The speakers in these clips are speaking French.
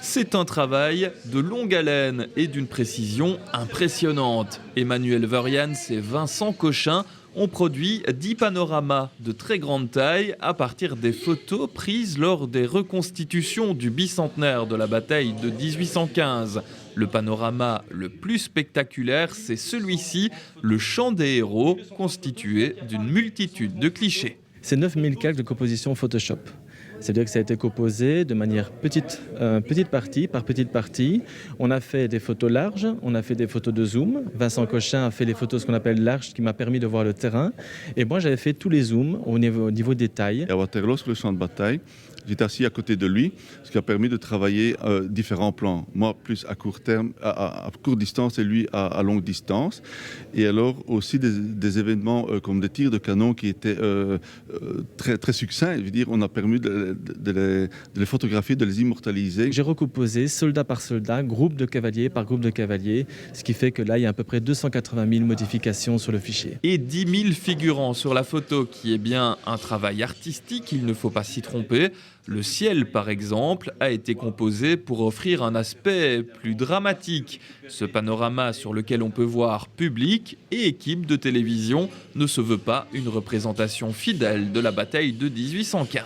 C'est un travail de longue haleine et d'une précision impressionnante. Emmanuel Verians et Vincent Cochin ont produit 10 panoramas de très grande taille à partir des photos prises lors des reconstitutions du bicentenaire de la bataille de 1815. Le panorama le plus spectaculaire, c'est celui-ci, le Chant des héros, constitué d'une multitude de clichés. C'est 9000 calques de composition Photoshop. C'est-à-dire que ça a été composé de manière petite partie par petite partie. On a fait des photos larges, on a fait des photos de zoom. Vincent Cochin a fait les photos ce qu'on appelle larges, qui m'a permis de voir le terrain. Et moi, j'avais fait tous les zooms au niveau détail. À Waterloo, sur le champ de bataille, j'étais assis à côté de lui, ce qui a permis de travailler différents plans. Moi, plus à court terme, à courte distance, et lui à longue distance. Et alors aussi des événements comme des tirs de canon qui étaient très, très succincts. Je veux dire, on a permis de les photographier, de les immortaliser. J'ai recomposé soldat par soldat, groupe de cavaliers par groupe de cavaliers, ce qui fait que là, il y a à peu près 280 000 modifications sur le fichier. Et 10 000 figurants sur la photo, qui est bien un travail artistique, il ne faut pas s'y tromper. Le ciel, par exemple, a été composé pour offrir un aspect plus dramatique. Ce panorama sur lequel on peut voir public et équipe de télévision ne se veut pas une représentation fidèle de la bataille de 1815.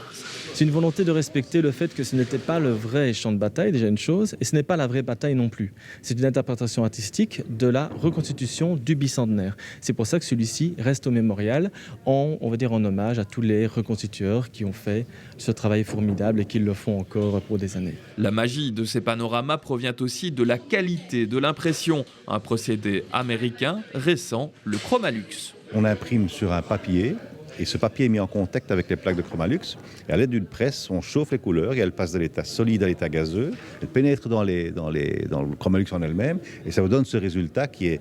C'est une volonté de respecter le fait que ce n'était pas le vrai champ de bataille, déjà une chose, et ce n'est pas la vraie bataille non plus. C'est une interprétation artistique de la reconstitution du bicentenaire. C'est pour ça que celui-ci reste au mémorial, on va dire en hommage à tous les reconstitueurs qui ont fait ce travail formidable et qui le font encore pour des années. La magie de ces panoramas provient aussi de la qualité de l'impression, un procédé américain récent, le Chromalux. On imprime sur un papier. Et ce papier est mis en contact avec les plaques de Chromalux. Et à l'aide d'une presse, on chauffe les couleurs et elles passent de l'état solide à l'état gazeux. Elles pénètrent dans le Chromalux en elle-même. Et ça vous donne ce résultat qui est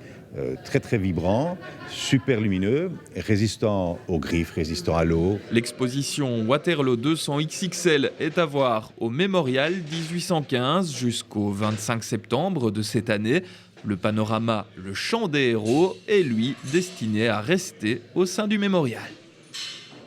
très très vibrant, super lumineux, résistant aux griffes, résistant à l'eau. L'exposition Waterloo 200 XXL est à voir au Mémorial 1815 jusqu'au 25 septembre de cette année. Le panorama Le Chant des héros est lui destiné à rester au sein du mémorial.